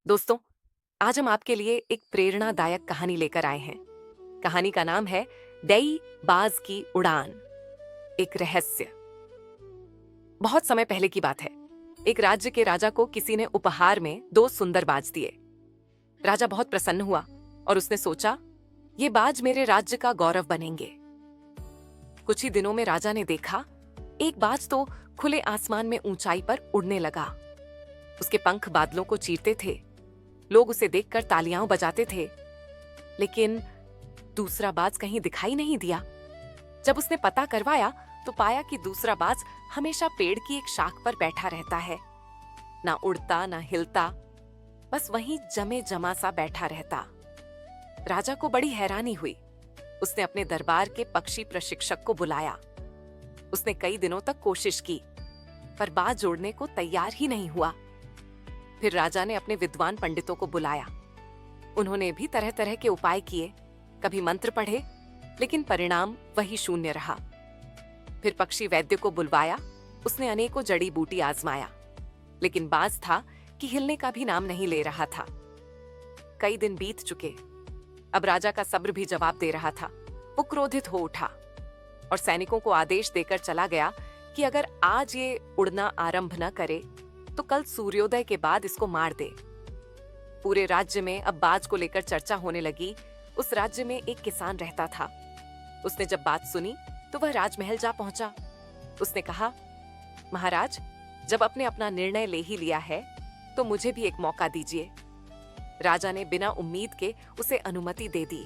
दोस्तों, आज हम आपके लिए एक प्रेरणादायक कहानी लेकर आए हैं। कहानी का नाम है दई बाज की उड़ान, एक रहस्य। बहुत समय पहले की बात है। एक राज्य के राजा को किसी ने उपहार में 2 सुंदर बाज दिए। राजा बहुत प्रसन्न हुआ और उसने सोचा, ये बाज मेरे राज्य का गौरव बनेंगे। कुछ ही दिनों में राजा ने देखा, एक बाज तो खुले आसमान में ऊंचाई पर उड़ने लगा। उसके पंख बादलों को चीरते थे। लोग उसे देखकर तालियां बजाते थे, लेकिन दूसरा बाज कहीं दिखाई नहीं दिया। जब उसने पता करवाया तो पाया कि दूसरा बाज हमेशा पेड़ की एक शाख पर बैठा रहता है, ना उड़ता ना हिलता, बस वहीं जमे जमा सा बैठा रहता। राजा को बड़ी हैरानी हुई। उसने अपने दरबार के पक्षी प्रशिक्षक को बुलाया। उसने कई दिनों तक कोशिश की, पर बाज उड़ने को तैयार ही नहीं हुआ। फिर राजा ने अपने विद्वान पंडितों को बुलाया। उन्होंने भी तरह तरह के उपाय किए, कभी मंत्र पढ़े, लेकिन परिणाम वही शून्य रहा। फिर पक्षी वैद्य को बुलवाया। उसने अनेकों जड़ी बूटी आजमाया, लेकिन बाज था कि हिलने का भी नाम नहीं ले रहा था। कई दिन बीत चुके। अब राजा का सब्र भी जवाब दे रहा था। वो क्रोधित हो उठा और सैनिकों को आदेश देकर चला गया कि अगर आज ये उड़ना आरंभ न करे तो कल सूर्योदय के बाद इसको मार दे। पूरे राज्य में अब बाज को लेकर चर्चा होने लगी। उस राज्य में एक किसान रहता था। उसने जब बात सुनी तो वह राजमहल जा पहुंचा। उसने कहा, महाराज, जब आपने अपना निर्णय ले ही लिया है तो मुझे भी एक मौका दीजिए। राजा ने बिना उम्मीद के उसे अनुमति दे दी।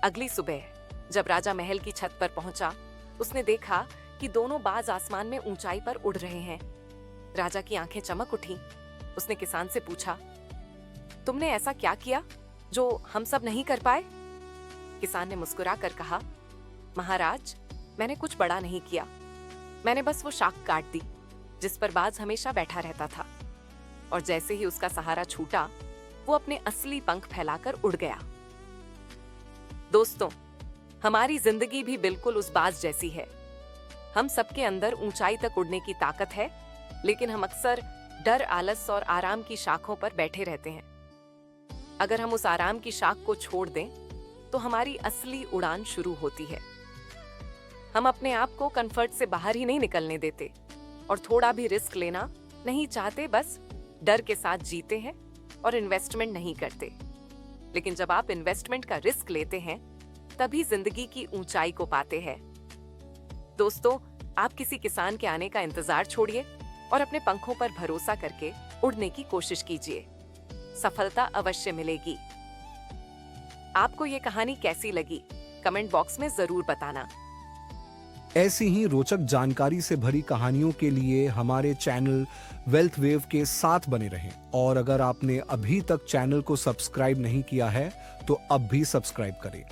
अगली सुबह जब राजा महल की छत पर पहुंचा, उसने देखा कि दोनों बाज आसमान में ऊंचाई पर उड़ रहे हैं। राजा की आंखें चमक उठी। उसने किसान से पूछा, तुमने ऐसा क्या किया जो हम सब नहीं कर पाए? किसान ने मुस्कुराकर कहा, महाराज, मैंने कुछ बड़ा नहीं किया। मैंने बस वो शाख काट दी जिस पर बाज हमेशा बैठा रहता था, और जैसे ही उसका सहारा छूटा, वो अपने असली पंख फैलाकर उड़ गया। दोस्तों, हमारी जिंदगी भी बिल्कुल उस बाज जैसी है। हम सबके अंदर ऊंचाई तक उड़ने की ताकत है, लेकिन हम अक्सर डर, आलस और आराम की शाखों पर बैठे रहते हैं। अगर हम उस आराम की शाख को छोड़ दें तो हमारी असली उड़ान शुरू होती है। हम अपने आप को कंफर्ट से बाहर ही नहीं निकलने देते और थोड़ा भी रिस्क लेना नहीं चाहते, बस डर के साथ जीते हैं और इन्वेस्टमेंट नहीं करते। लेकिन जब आप इन्वेस्टमेंट का रिस्क लेते हैं, तभी जिंदगी की ऊंचाई को पाते हैं। दोस्तों, आप किसी किसान के आने का इंतजार छोड़िए और अपने पंखों पर भरोसा करके उड़ने की कोशिश कीजिए। सफलता अवश्य मिलेगी। आपको ये कहानी कैसी लगी? कमेंट बॉक्स में जरूर बताना। ऐसी ही रोचक जानकारी से भरी कहानियों के लिए हमारे चैनल वेल्थ वेव के साथ बने रहें। और अगर आपने अभी तक चैनल को सब्सक्राइब नहीं किया है तो अब भी सब्सक्राइब करें।